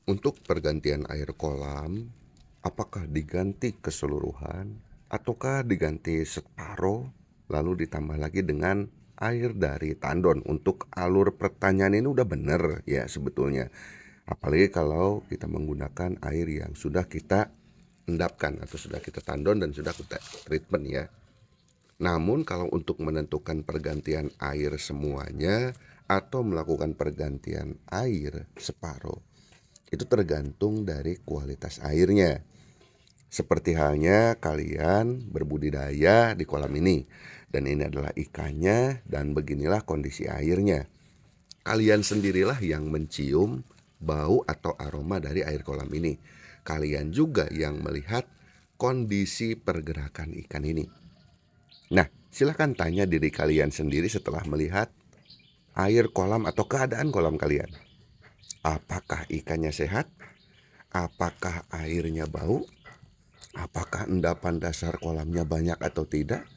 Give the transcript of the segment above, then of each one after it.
Untuk pergantian air kolam, apakah diganti keseluruhan ataukah diganti separuh lalu ditambah lagi dengan air dari tandon? Untuk alur pertanyaan ini udah bener ya sebetulnya. Apalagi kalau kita menggunakan air yang sudah kita endapkan atau sudah kita tandon dan sudah kita treatment ya. Namun kalau untuk menentukan pergantian air semuanya atau melakukan pergantian air separuh, itu tergantung dari kualitas airnya. Seperti halnya kalian berbudidaya di kolam ini, dan ini adalah ikannya, dan beginilah kondisi airnya. Kalian sendirilah yang mencium bau atau aroma dari air kolam ini. Kalian juga yang melihat kondisi pergerakan ikan ini. Nah, silahkan tanya diri kalian sendiri setelah melihat air kolam atau keadaan kolam kalian. Apakah ikannya sehat? Apakah airnya bau? Apakah endapan dasar kolamnya banyak atau tidak?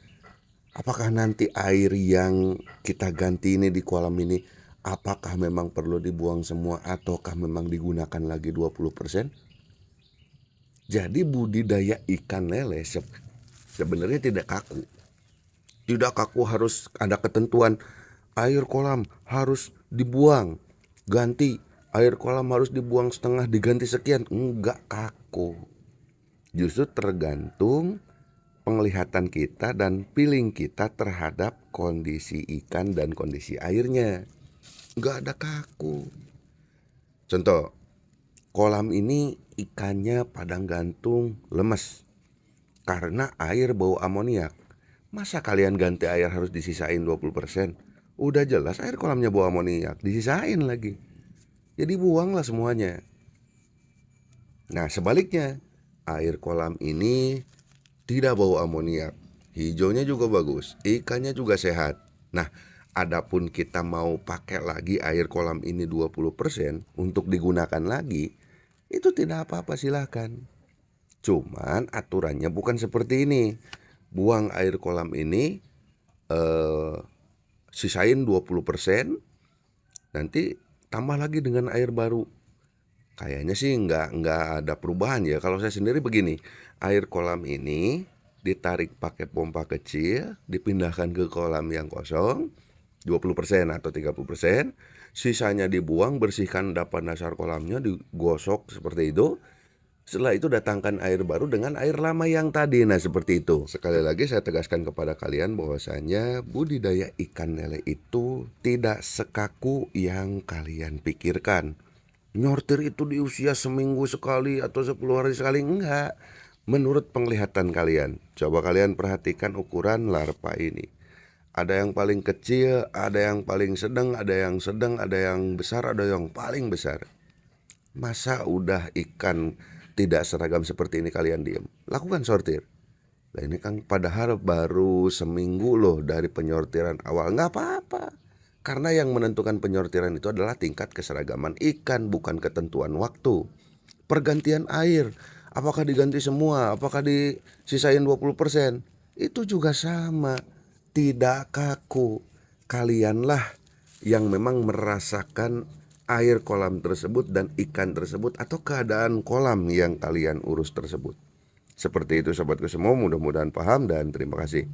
Apakah nanti air yang kita ganti ini di kolam ini, apakah memang perlu dibuang semua ataukah memang digunakan lagi 20%? Jadi budidaya ikan lele sebenarnya tidak kaku. Tidak kaku harus ada ketentuan air kolam harus dibuang, ganti air kolam harus dibuang setengah, diganti sekian. Enggak kaku. Justru tergantung penglihatan kita dan feeling kita terhadap kondisi ikan dan kondisi airnya. Enggak ada kaku. Contoh, kolam ini ikannya padang gantung lemes karena air bau amoniak. Masa kalian ganti air harus disisain 20%? Udah jelas air kolamnya bau amoniak, disisain lagi. Jadi buanglah semuanya. Nah, sebaliknya, air kolam ini tidak bau amoniak, hijaunya juga bagus, ikannya juga sehat. Nah, adapun kita mau pakai lagi air kolam ini 20% untuk digunakan lagi, itu tidak apa-apa, silahkan. Cuman aturannya bukan seperti ini. Buang air kolam ini, sisain 20%, nanti tambah lagi dengan air baru. Kayaknya sih nggak ada perubahan ya. Kalau saya sendiri begini, air kolam ini ditarik pakai pompa kecil, dipindahkan ke kolam yang kosong 20% atau 30%, sisanya dibuang, bersihkan endapan dasar kolamnya, digosok seperti itu. Setelah itu datangkan air baru dengan air lama yang tadi. Nah, seperti itu. Sekali lagi saya tegaskan kepada kalian bahwasanya budidaya ikan lele itu tidak sekaku yang kalian pikirkan. Nyortir itu di usia seminggu sekali atau 10 hari sekali, enggak. Menurut penglihatan kalian, coba kalian perhatikan ukuran larva ini. Ada yang paling kecil, ada yang paling sedang, ada yang sedang, ada yang besar, ada yang paling besar. Masa udah ikan tidak seragam seperti ini kalian diem? Lakukan sortir. Nah, ini kan padahal baru seminggu loh dari penyortiran awal. Nggak apa-apa. Karena yang menentukan penyortiran itu adalah tingkat keseragaman ikan, bukan ketentuan waktu. Pergantian air, apakah diganti semua, apakah disisain 20%? Itu juga sama, tidak kaku. Kalianlah yang memang merasakan air kolam tersebut dan ikan tersebut atau keadaan kolam yang kalian urus tersebut. Seperti itu sobatku semua, mudah-mudahan paham dan terima kasih.